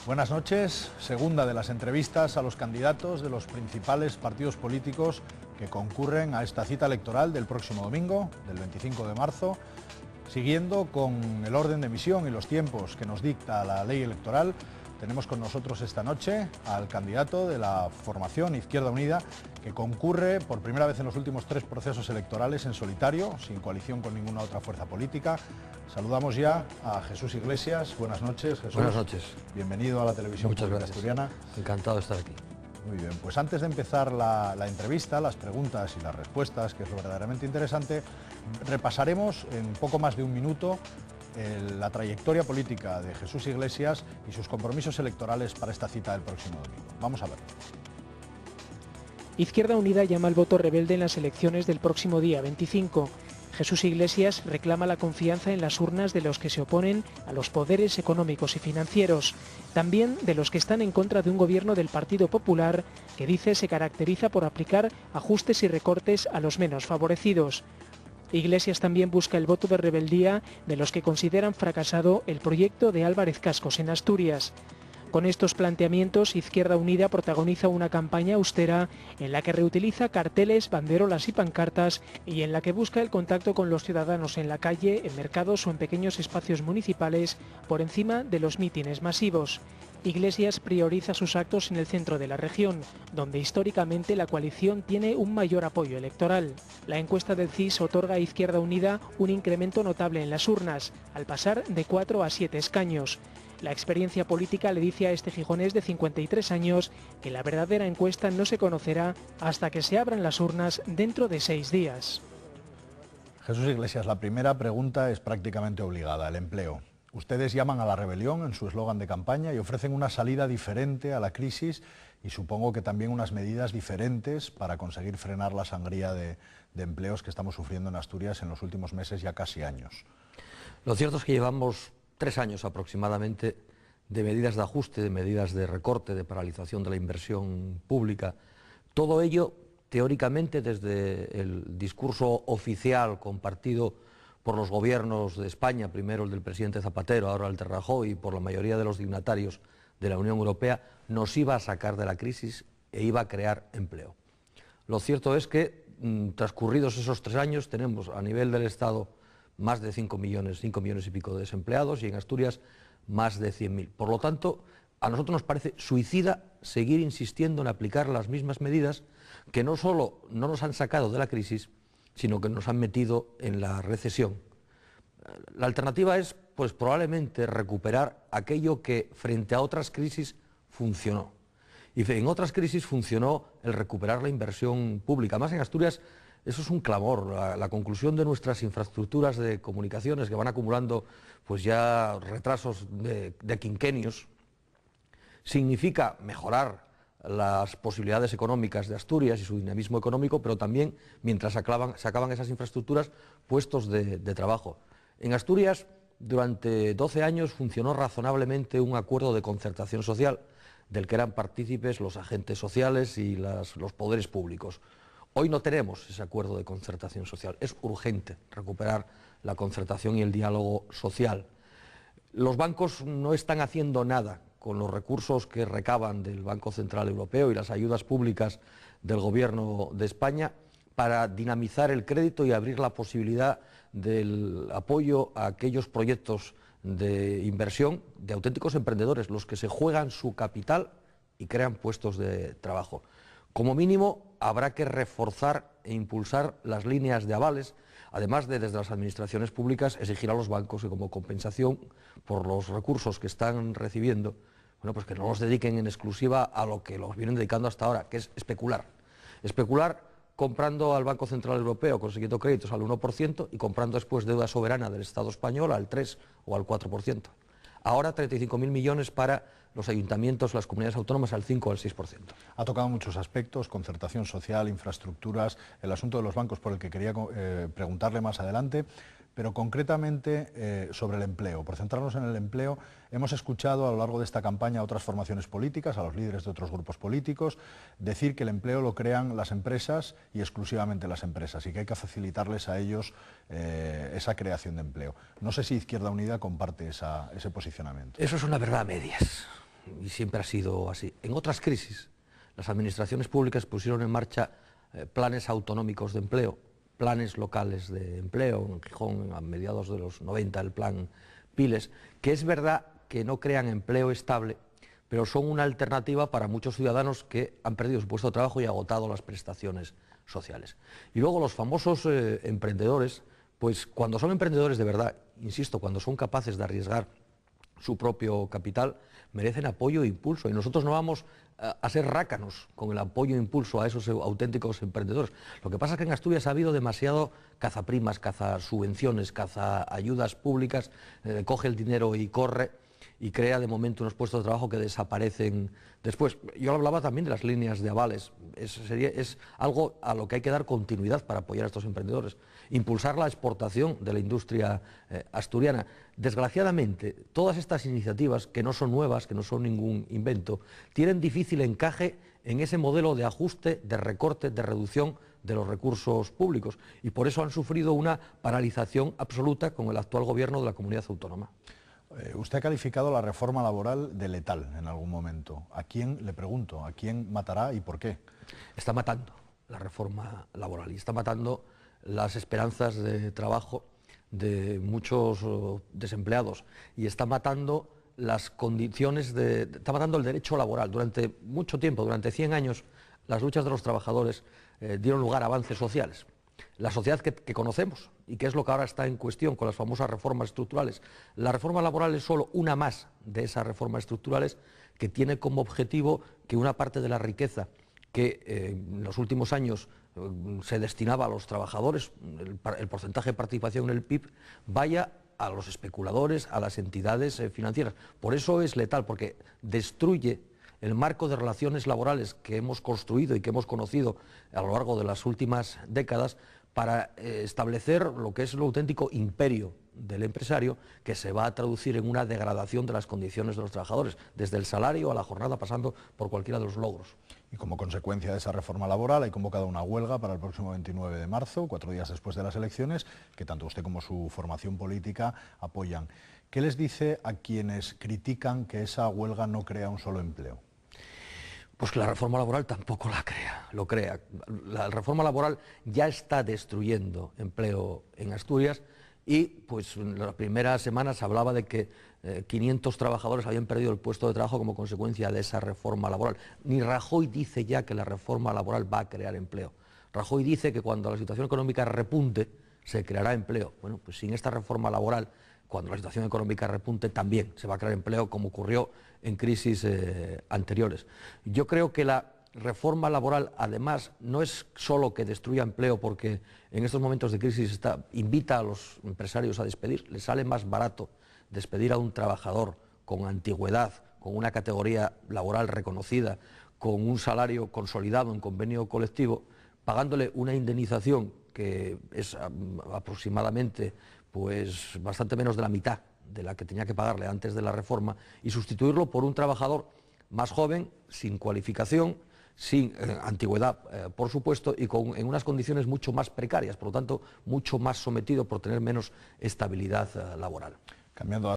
Buenas noches. Segunda de las entrevistas a los candidatos de los principales partidos políticos que concurren a esta cita electoral del próximo domingo, del 25 de marzo, siguiendo con el orden de emisión y los tiempos que nos dicta la ley electoral. Tenemos con nosotros esta noche al candidato de la formación Izquierda Unida, que concurre por primera vez en los últimos 3 procesos electorales en solitario, sin coalición con ninguna otra fuerza política. Saludamos ya a Jesús Iglesias. Buenas noches, Jesús. Buenas noches. Bienvenido a la televisión pública asturiana. Encantado de estar aquí. Muy bien, pues antes de empezar la entrevista, las preguntas y las respuestas, que es lo verdaderamente interesante, repasaremos en poco más de un minuto la trayectoria política de Jesús Iglesias y sus compromisos electorales para esta cita del próximo domingo. Vamos a ver. Izquierda Unida llama al voto rebelde en las elecciones del próximo día 25. Jesús Iglesias reclama la confianza en las urnas de los que se oponen a los poderes económicos y financieros, también de los que están en contra de un gobierno del Partido Popular que dice se caracteriza por aplicar ajustes y recortes a los menos favorecidos. Iglesias también busca el voto de rebeldía de los que consideran fracasado el proyecto de Álvarez Cascos en Asturias. Con estos planteamientos, Izquierda Unida protagoniza una campaña austera en la que reutiliza carteles, banderolas y pancartas y en la que busca el contacto con los ciudadanos en la calle, en mercados o en pequeños espacios municipales por encima de los mítines masivos. Iglesias prioriza sus actos en el centro de la región, donde históricamente la coalición tiene un mayor apoyo electoral. La encuesta del CIS otorga a Izquierda Unida un incremento notable en las urnas, al pasar de 4 a 7 escaños. La experiencia política le dice a este gijonés de 53 años que la verdadera encuesta no se conocerá hasta que se abran las urnas dentro de 6 días. Jesús Iglesias, la primera pregunta es prácticamente obligada, el empleo. Ustedes llaman a la rebelión en su eslogan de campaña y ofrecen una salida diferente a la crisis y supongo que también unas medidas diferentes para conseguir frenar la sangría de empleos que estamos sufriendo en Asturias en los últimos meses, ya casi años. Lo cierto es que llevamos 3 años aproximadamente de medidas de ajuste, de medidas de recorte, de paralización de la inversión pública. Todo ello, teóricamente, desde el discurso oficial compartido por los gobiernos de España, primero el del presidente Zapatero, ahora el de Rajoy, y por la mayoría de los dignatarios de la Unión Europea, nos iba a sacar de la crisis e iba a crear empleo. Lo cierto es que, transcurridos esos 3 años, tenemos a nivel del Estado más de 5 millones y pico de desempleados y en Asturias más de 100.000. Por lo tanto, a nosotros nos parece suicida seguir insistiendo en aplicar las mismas medidas que no solo no nos han sacado de la crisis, sino que nos han metido en la recesión. La alternativa es, pues probablemente, recuperar aquello que frente a otras crisis funcionó. Y en otras crisis funcionó el recuperar la inversión pública. Además, en Asturias eso es un clamor, la conclusión de nuestras infraestructuras de comunicaciones que van acumulando pues ya retrasos de quinquenios, significa mejorar las posibilidades económicas de Asturias y su dinamismo económico, pero también, mientras se acaban esas infraestructuras, puestos de trabajo. En Asturias, durante 12 años funcionó razonablemente un acuerdo de concertación social, del que eran partícipes los agentes sociales y los poderes públicos. Hoy no tenemos ese acuerdo de concertación social. Es urgente recuperar la concertación y el diálogo social. Los bancos no están haciendo nada con los recursos que recaban del Banco Central Europeo y las ayudas públicas del Gobierno de España para dinamizar el crédito y abrir la posibilidad del apoyo a aquellos proyectos de inversión de auténticos emprendedores, los que se juegan su capital y crean puestos de trabajo. Como mínimo, habrá que reforzar e impulsar las líneas de avales, además de, desde las administraciones públicas, exigir a los bancos que, como compensación por los recursos que están recibiendo, bueno, pues que no los dediquen en exclusiva a lo que los vienen dedicando hasta ahora, que es especular. Especular comprando al Banco Central Europeo, consiguiendo créditos al 1% y comprando después deuda soberana del Estado español al 3 o al 4%. Ahora 35.000 millones para los ayuntamientos, las comunidades autónomas al 5 o al 6%. Ha tocado muchos aspectos, concertación social, infraestructuras, el asunto de los bancos por el que quería preguntarle más adelante, pero concretamente sobre el empleo. Por centrarnos en el empleo, hemos escuchado a lo largo de esta campaña a otras formaciones políticas, a los líderes de otros grupos políticos, decir que el empleo lo crean las empresas y exclusivamente las empresas y que hay que facilitarles a ellos esa creación de empleo. No sé si Izquierda Unida comparte ese posicionamiento. Eso es una verdad a medias. y siempre ha sido así. En otras crisis, las administraciones públicas pusieron en marcha planes autonómicos de empleo, planes locales de empleo, en Gijón a mediados de los 90 el plan Piles, que es verdad que no crean empleo estable, pero son una alternativa para muchos ciudadanos que han perdido su puesto de trabajo y agotado las prestaciones sociales. Y luego los famosos emprendedores, pues cuando son emprendedores de verdad, insisto, cuando son capaces de arriesgar su propio capital, merecen apoyo e impulso. Y nosotros no vamos a ser rácanos con el apoyo e impulso a esos auténticos emprendedores. Lo que pasa es que en Asturias ha habido demasiado cazaprimas, cazasubvenciones, cazaayudas públicas, coge el dinero y corre, y crea de momento unos puestos de trabajo que desaparecen después. Yo hablaba también de las líneas de avales, es algo a lo que hay que dar continuidad para apoyar a estos emprendedores, impulsar la exportación de la industria asturiana. Desgraciadamente, todas estas iniciativas, que no son nuevas, que no son ningún invento, tienen difícil encaje en ese modelo de ajuste, de recorte, de reducción de los recursos públicos, y por eso han sufrido una paralización absoluta con el actual gobierno de la comunidad autónoma. Usted ha calificado la reforma laboral de letal en algún momento. ¿A quién, le pregunto, a quién matará y por qué? Está matando la reforma laboral y está matando las esperanzas de trabajo de muchos desempleados y está matando las condiciones está matando el derecho laboral. Durante mucho tiempo, durante 100 años, las luchas de los trabajadores dieron lugar a avances sociales. La sociedad que conocemos y que es lo que ahora está en cuestión con las famosas reformas estructurales. La reforma laboral es solo una más de esas reformas estructurales que tiene como objetivo que una parte de la riqueza que en los últimos años se destinaba a los trabajadores, el porcentaje de participación en el PIB, vaya a los especuladores, a las entidades financieras. Por eso es letal, porque destruye el marco de relaciones laborales que hemos construido y que hemos conocido a lo largo de las últimas décadas para establecer lo que es el auténtico imperio del empresario, que se va a traducir en una degradación de las condiciones de los trabajadores, desde el salario a la jornada, pasando por cualquiera de los logros. Y como consecuencia de esa reforma laboral hay convocada una huelga para el próximo 29 de marzo, 4 días después de las elecciones, que tanto usted como su formación política apoyan. ¿Qué les dice a quienes critican que esa huelga no crea un solo empleo? Pues que la reforma laboral tampoco lo crea. La reforma laboral ya está destruyendo empleo en Asturias y pues en las primeras semanas se hablaba de que 500 trabajadores habían perdido el puesto de trabajo como consecuencia de esa reforma laboral. Ni Rajoy dice ya que la reforma laboral va a crear empleo. Rajoy dice que cuando la situación económica repunte se creará empleo. Bueno, pues sin esta reforma laboral, cuando la situación económica repunte, también se va a crear empleo, como ocurrió en crisis anteriores. Yo creo que la reforma laboral, además, no es solo que destruya empleo, porque en estos momentos de crisis invita a los empresarios a despedir. Les sale más barato despedir a un trabajador con antigüedad, con una categoría laboral reconocida, con un salario consolidado en convenio colectivo, pagándole una indemnización que es aproximadamente pues bastante menos de la mitad de la que tenía que pagarle antes de la reforma, y sustituirlo por un trabajador más joven, sin cualificación, sin antigüedad, por supuesto, y en unas condiciones mucho más precarias, por lo tanto, mucho más sometido por tener menos estabilidad laboral. Cambiando